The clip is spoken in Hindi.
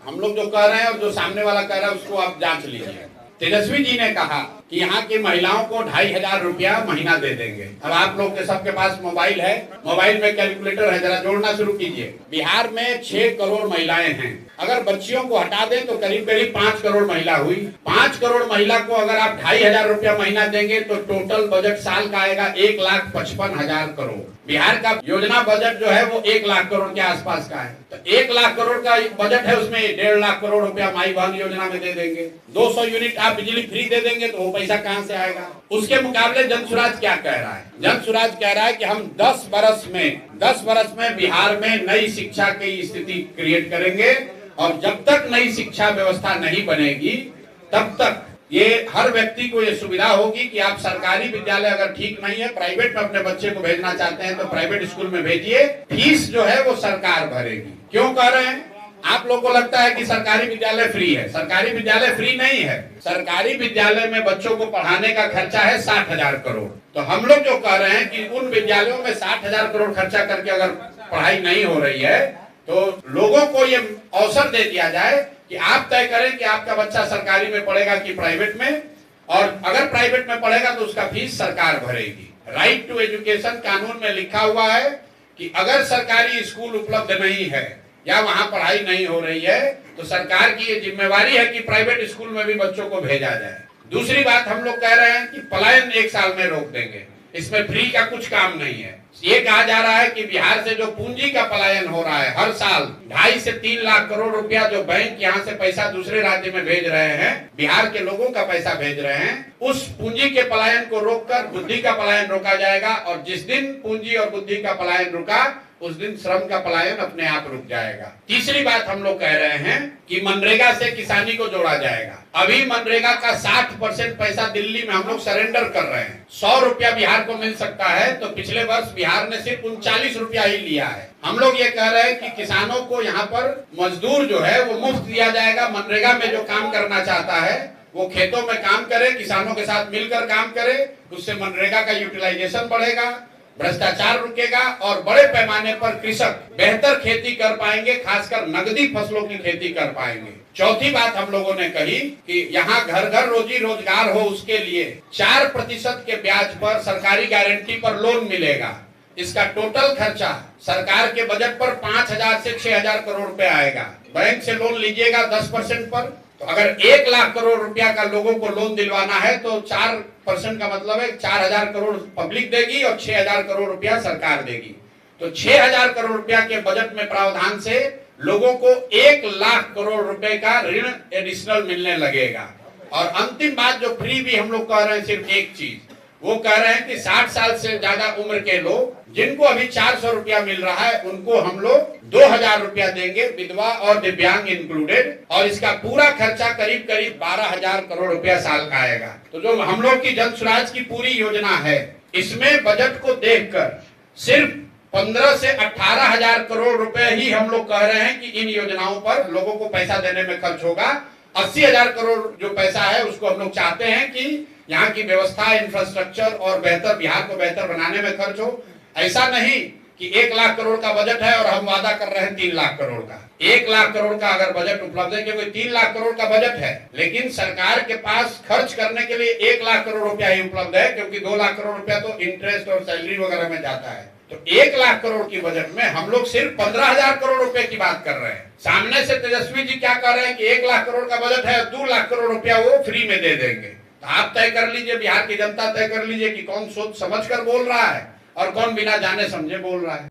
हम लोग जो कह रहे हैं और जो सामने वाला कह रहा है उसको आप जांच लीजिए। तेजस्वी जी ने कहा कि यहाँ की महिलाओं को 2500 रुपया महीना दे देंगे। अब आप लोग के सबके पास मोबाइल है, मोबाइल में कैलकुलेटर है, जरा जोड़ना शुरू कीजिए। बिहार में 6 करोड़ महिलाएं हैं। अगर बच्चियों को हटा दें तो करीब करीब 5 करोड़ महिला हुई। 5 करोड़ महिला को अगर आप 2500 रुपया महीना देंगे तो टोटल बजट साल का आएगा 1,55,000 करोड़। बिहार का योजना बजट जो है वो 1 लाख करोड़ के आसपास का है। तो 1 लाख करोड़ का बजट है, उसमें 1.5 लाख करोड़ रुपया माई बहन योजना में दे देंगे। 200 यूनिट आप बिजली फ्री दे देंगे तो वो पैसा कहां से आएगा? उसके मुकाबले जन स्वराज क्या कह रहा है? जन स्वराज कह रहा है कि हम 10 बरस में बिहार में नई शिक्षा की स्थिति क्रिएट करेंगे और जब तक नई शिक्षा व्यवस्था नहीं बनेगी तब तक ये हर व्यक्ति को ये सुविधा होगी कि आप सरकारी विद्यालय अगर ठीक नहीं है, प्राइवेट में अपने बच्चे को भेजना चाहते हैं तो प्राइवेट स्कूल में भेजिए, फीस जो है वो सरकार भरेगी। क्यों कह रहे हैं? आप लोगों को लगता है कि सरकारी विद्यालय फ्री है। सरकारी विद्यालय फ्री नहीं है। सरकारी विद्यालय में बच्चों को पढ़ाने का खर्चा है 60,000 करोड़। तो हम लोग जो कह रहे हैं कि उन विद्यालयों में 60,000 करोड़ खर्चा करके अगर पढ़ाई नहीं हो रही है तो लोगों को ये अवसर दे दिया जाए कि आप तय करें कि आपका बच्चा सरकारी में पढ़ेगा कि प्राइवेट में, और अगर प्राइवेट में पढ़ेगा तो उसका फीस सरकार भरेगी। राइट टू एजुकेशन कानून में लिखा हुआ है कि अगर सरकारी स्कूल उपलब्ध नहीं है या वहां पढ़ाई नहीं हो रही है तो सरकार की ये जिम्मेवारी है कि प्राइवेट स्कूल में भी बच्चों को भेजा जाए। दूसरी बात हम लोग कह रहे हैं कि पलायन 1 साल में रोक देंगे। इसमें फ्री का कुछ काम नहीं है। ये कहा जा रहा है कि बिहार से जो पूंजी का पलायन हो रहा है हर साल 2.5 से 3 लाख करोड़ रुपया जो बैंक यहाँ से पैसा दूसरे राज्य में भेज रहे हैं, बिहार के लोगों का पैसा भेज रहे हैं, उस पूंजी के पलायन को रोककर बुद्धि का पलायन रोका जाएगा। और जिस दिन पूंजी और बुद्धि का पलायन रुका उस दिन श्रम का पलायन अपने आप रुक जाएगा। तीसरी बात हम लोग कह रहे हैं कि मनरेगा से किसानी को जोड़ा जाएगा। अभी मनरेगा का 60% पैसा दिल्ली में हम लोग सरेंडर कर रहे हैं। 100 रुपया बिहार को मिल सकता है तो पिछले वर्ष बिहार ने सिर्फ 39 रुपया ही लिया है। हम लोग ये कह रहे हैं कि किसानों को यहाँ पर मजदूर जो है वो मुफ्त दिया जाएगा। मनरेगा में जो काम करना चाहता है वो खेतों में काम करे, किसानों के साथ मिलकर काम करे, उससे मनरेगा का यूटिलाइजेशन बढ़ेगा, भ्रष्टाचार रुकेगा और बड़े पैमाने पर कृषक बेहतर खेती कर पाएंगे, खासकर नगदी फसलों की खेती कर पाएंगे। चौथी बात हम लोगों ने कही कि यहाँ घर घर रोजी रोजगार हो, उसके लिए 4% के ब्याज पर सरकारी गारंटी पर लोन मिलेगा। इसका टोटल खर्चा सरकार के बजट पर 5,000 से 6,000 करोड़ रुपए आएगा। बैंक से लोन लीजिएगा 10% पर, तो अगर 1 लाख करोड़ रुपया का लोगों को लोन दिलवाना है तो 4% का मतलब है 4,000 करोड़ पब्लिक देगी और 6,000 करोड़ रुपया सरकार देगी। तो 6,000 करोड़ रुपया के बजट में प्रावधान से लोगों को 1 लाख करोड़ रुपए का ऋण एडिशनल मिलने लगेगा। और अंतिम बात जो फ्री भी हम लोग कह रहे हैं, सिर्फ एक चीज वो कह रहे हैं कि 60 साल से ज्यादा उम्र के लोग जिनको अभी 400 रुपया मिल रहा है उनको हम लोग 2,000 रुपया देंगे, विधवा और दिव्यांग इंक्लूडेड, और इसका पूरा खर्चा करीब करीब 12,000 करोड़ रुपया साल का आएगा। तो जो हम लोग की जन स्वराज की पूरी योजना है इसमें बजट को देखकर सिर्फ 15 से 18,000 करोड़ रुपए ही हम लोग कह रहे हैं कि इन योजनाओं पर लोगों को पैसा देने में खर्च होगा। 80,000 करोड़ जो पैसा है उसको हम लोग चाहते हैं कि यहाँ की व्यवस्था, इंफ्रास्ट्रक्चर और बेहतर बिहार को बेहतर बनाने में खर्च हो। ऐसा नहीं कि 1 लाख करोड़ का बजट है और हम वादा कर रहे हैं 3 लाख करोड़ का। 1 लाख करोड़ का अगर बजट उपलब्ध है, क्योंकि 3 लाख करोड़ का बजट है लेकिन सरकार के पास खर्च करने के लिए 1 लाख करोड़ रुपया ही उपलब्ध है, क्योंकि 2 लाख करोड़ रुपया तो इंटरेस्ट और सैलरी वगैरह में जाता है। तो 1 लाख करोड़ की बजट में हम लोग सिर्फ 15,000 करोड़ रुपए की बात कर रहे हैं। सामने से तेजस्वी जी क्या कर रहे हैं कि 1 लाख करोड़ का बजट है, 2 लाख करोड़ रुपया वो फ्री में दे देंगे। तो आप तय कर लीजिए, बिहार की जनता तय कर लीजिए कि कौन सोच समझ कर बोल रहा है और कौन बिना जाने समझे बोल रहा है।